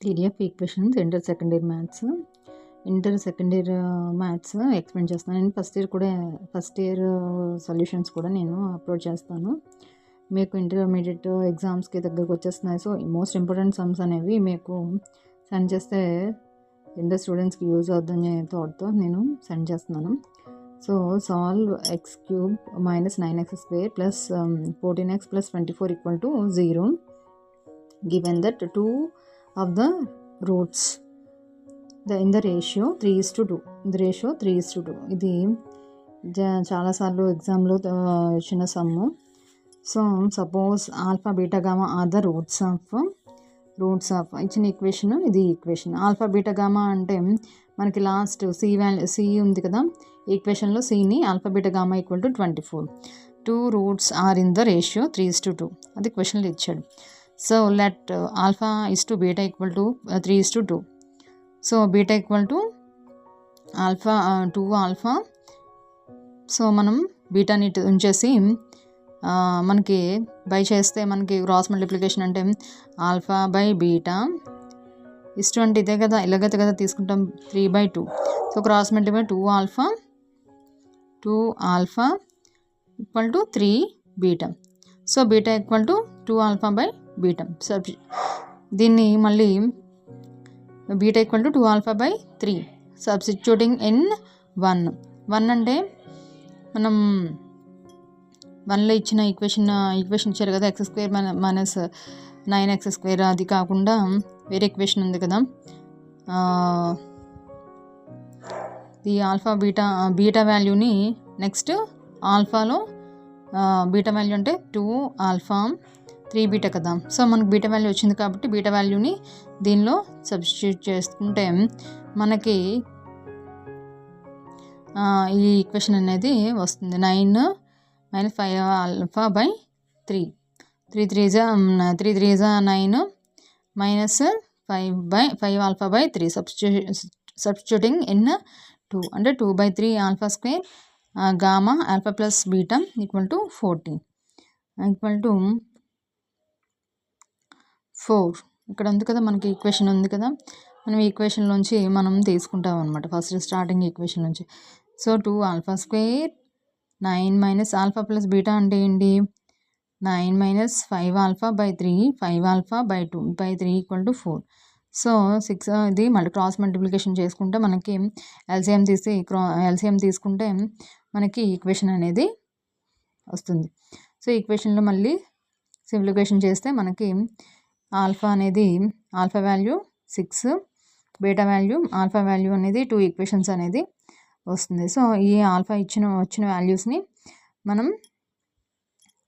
Theory of equations inter second year maths explain చేస్తాను. నేను first year solutions కూడా నేను అప్లోడ్ చేస్తాను. మీకు ఇంటర్మీడియట్ ఎగ్జామ్స్కి దగ్గరకు వచ్చేస్తున్నాయి. సో మోస్ట్ ఇంపార్టెంట్ సమ్స్ అనేవి మీకు సెండ్ చేస్తే ఇంటర్ స్టూడెంట్స్కి యూజ్ అవుతుందనే థాట్తో నేను సెండ్ చేస్తున్నాను. So solve x³ minus 9x square plus 14x plus 24 equal to 0. Given that 2 of the roots in the ratio 3:2. In the ratio 3:2. ఇది చాలాసార్లు ఎగ్జామ్లో ఇచ్చిన sum. So suppose alpha beta gamma are the roots of ఇచ్చిన equation. ఇది equation. Alpha beta gamma అంటే మనకి last C ఉంది కదా, ఈక్వేషన్లో సిని alpha beta gamma equal to 24. 2 roots are in the ratio 3:2. అది క్వశ్చన్లో ఇచ్చాడు. So let alpha is to beta equal to 3:2. So beta equal to alpha 2 alpha. So మనం బీటాని ఉంచేసి మనకి బై చేస్తే మనకి క్రాస్ మల్టిప్లికేషన్ అంటే ఆల్ఫా బై బీటా ఇస్టు అంటే ఇదే కదా, ఇలాగైతే కదా తీసుకుంటాం 3/2. So cross multiply 2 alpha equal to 3 beta. So beta equal to 2 alpha by beta. దీన్ని మళ్ళీ beta equal to 2 alpha by 3 substituting in 1 అంటే మనం 1లో ఇచ్చిన ఈక్వేషన్ ఇచ్చారు కదా, x² మైనస్ 9x². అది కాకుండా వేరే ఈక్వేషన్ ఉంది కదా, ఈ ఆల్ఫా బీటా వాల్యూని నెక్స్ట్ ఆల్ఫాలో బీటా వాల్యూ అంటే 2 ఆల్ఫా 3 బీటా కదా. సో మనకు బీటా వాల్యూ వచ్చింది కాబట్టి బీటా వాల్యూని దీనిలో సబ్స్టిట్యూట్ చేసుకుంటే మనకి ఈ ఈక్వేషన్ అనేది వస్తుంది. 9 minus 5 alpha by 3. 3 3 is 9 minus 5 alpha by 3 substituting in 2 అంటే 2/3 alpha square gamma alpha plus beta equal to 14 equal to 4. ఇక్కడ ఉంది కదా మనకి ఈక్వేషన్ ఉంది కదా, మనం ఈక్వేషన్లోంచి మనం తీసుకుంటాం అనమాట ఫస్ట్ స్టార్టింగ్ ఈక్వేషన్ నుంచి. So 2 alpha square 9 minus alpha plus beta అంటే ఏంటి, 9 minus 5 alpha by 3 5 alpha by 2 by 3 equal to 4. So 6 ఇది మళ్ళీ క్రాస్ మల్టిప్లికేషన్ చేసుకుంటే మనకి ఎల్సిఎం తీసుకుంటే మనకి ఈక్వేషన్ అనేది వస్తుంది. సో ఈక్వేషన్లో మళ్ళీ సింప్లిఫికేషన్ చేస్తే మనకి alpha value 6, beta value alpha value అనేది 2 ఈక్వేషన్స్ అనేది వస్తుంది. సో ఈ ఆల్ఫా వచ్చిన వాల్యూస్ని మనం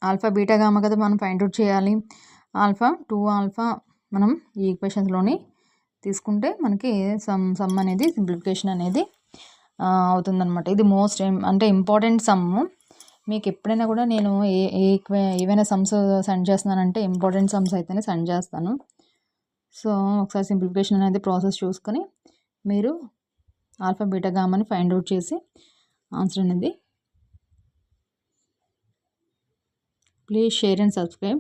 ఆల్ఫా బీటా గామా కదా మనం ఫైండ్ అవుట్ చేయాలి. ఆల్ఫా 2 ఆల్ఫా మనం ఈ ఈక్వేషన్స్లోని తీసుకుంటే మనకి సమ్ అనేది సింప్లిఫికేషన్ అనేది అవుతుందన్నమాట. ఇది మోస్ట్ అంటే ఇంపార్టెంట్ సమ్. మీకు ఎప్పుడైనా కూడా నేను ఏవైనా సమ్స్ సెండ్ చేస్తున్నానంటే ఇంపార్టెంట్ సమ్స్ అయితేనే సెండ్ చేస్తాను. సో ఒకసారి సింప్లిఫికేషన్ అనేది ప్రాసెస్ చూసుకొని మీరు ఆల్ఫా బీటా గామాని ఫైండ్ అవుట్ చేసి ఆన్సర్ అనేది. Please share and subscribe.